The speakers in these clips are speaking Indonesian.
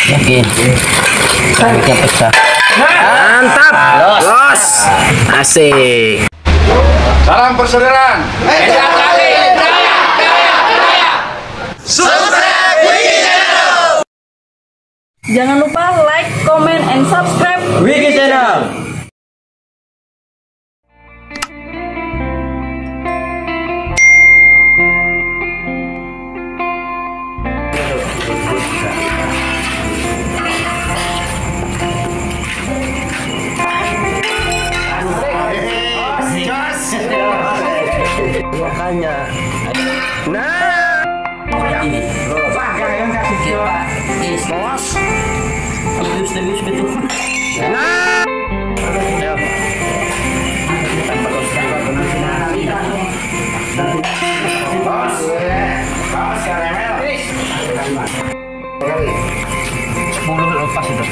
Yakin. Tariknya pecah. Mantap. Los. Asik. Salam persaudaraan. Jangan lupa like, comment, and subscribe Wiki Channel. Makanya. Nah. Ini. Serius betul. Nah. Bos. Bos karamel. 10 lepas itu.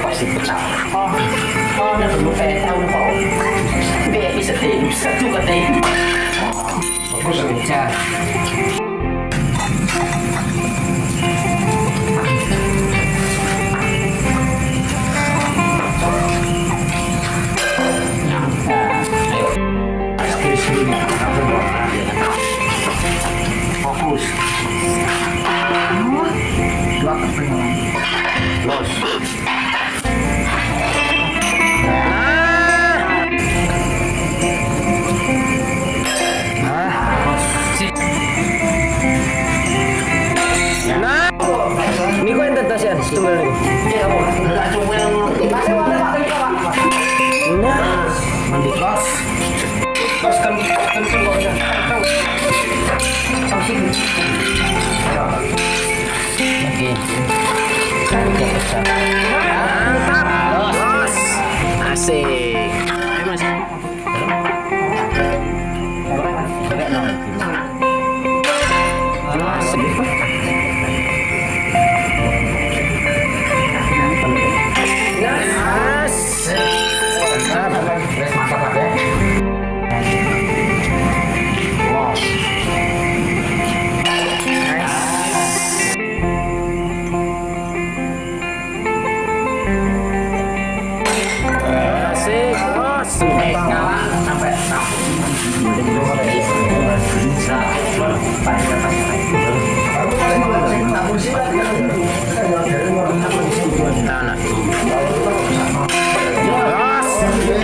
Pasti pecah. Udah perlu kayak tahu kok. Bisa tuh katanya. Fokus pecah. Fokus. Dua kepengen. Los. Ini kau yang tetas ya, tunggal nih. Mandi kos. Kos kan oke. Mantap. Los. Asik.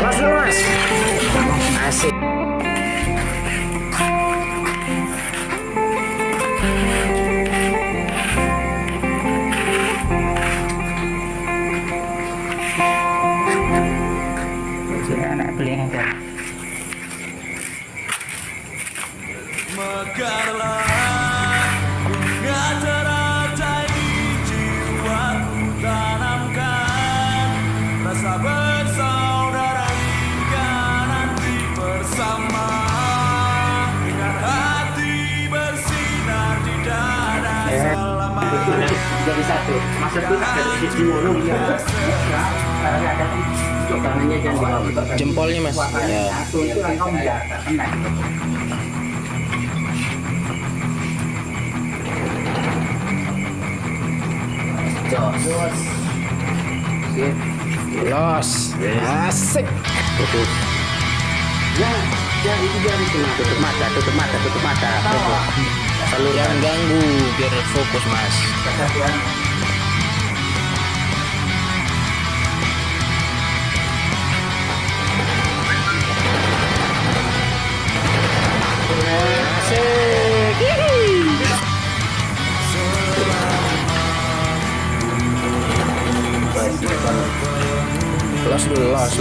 Ayo Mas. Asik. Anak beli yang ada. Mekarlah bunga teratai jiwaku, tanamkan rasa bersaudara hingga nanti bersama, dengan hati bersinar di dada selamanya. Jadi satu, maksud itu ada di gunung ya. Karena ada tangannya jangan jempolnya Mas. Ya. Itu kan kamu enggak kena. Jos. Los. Asik. Putus. Nah, jadi jari tutup mata. Saluran ganggu biar fokus Mas. Los dulu, los.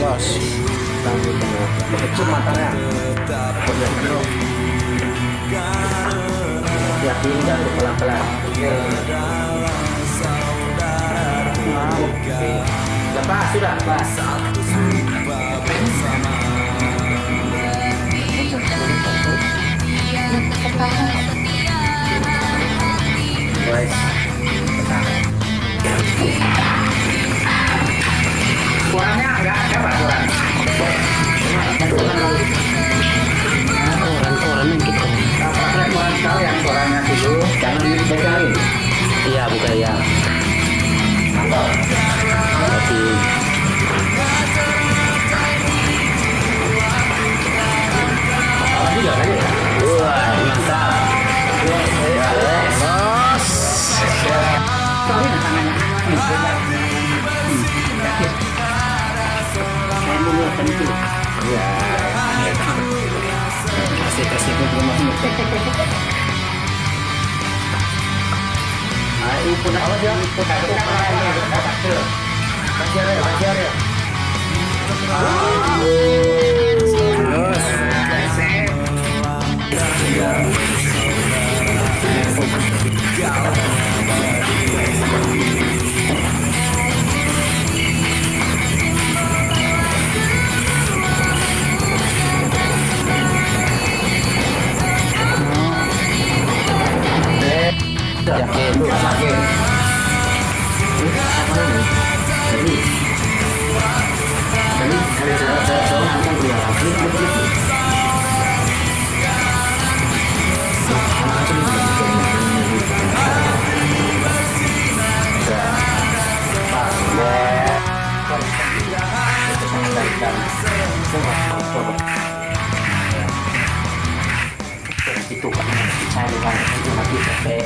Kecil matanya. Ya, ini jangan pelan-pelan. Oke. Pas, sudah pas. Guys, kurangnya enggak ada Pak kurang. Koran gitu. Koran sekalian korannya dulu, jangan dipecahin. Iya bukan ya. Tapi wah mantap. Bos. Kasih ke rumah ini. Ayo pun apa dia? Bajar ya. Itu kan cari kan itu mati sampai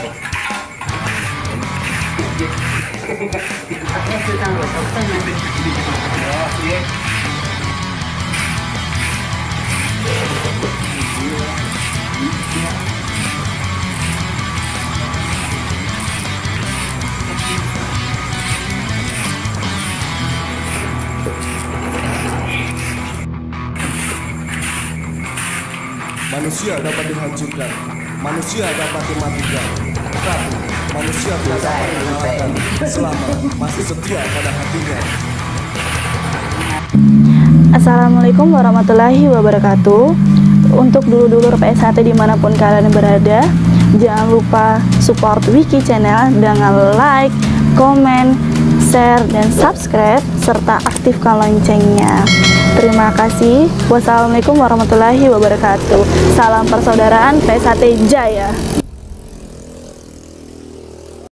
manusia dapat dihancurkan, manusia dapat dimatikan, tetapi manusia tidak dapat dikalahkan selama masih setia pada hatinya. Assalamualaikum warahmatullahi wabarakatuh. Untuk dulur-dulur PSHT dimanapun kalian berada, jangan lupa support Wiki Channel dengan like, komen, share, dan subscribe, serta aktifkan loncengnya. Terima kasih. Wassalamualaikum warahmatullahi wabarakatuh. Salam persaudaraan PSHT Jaya.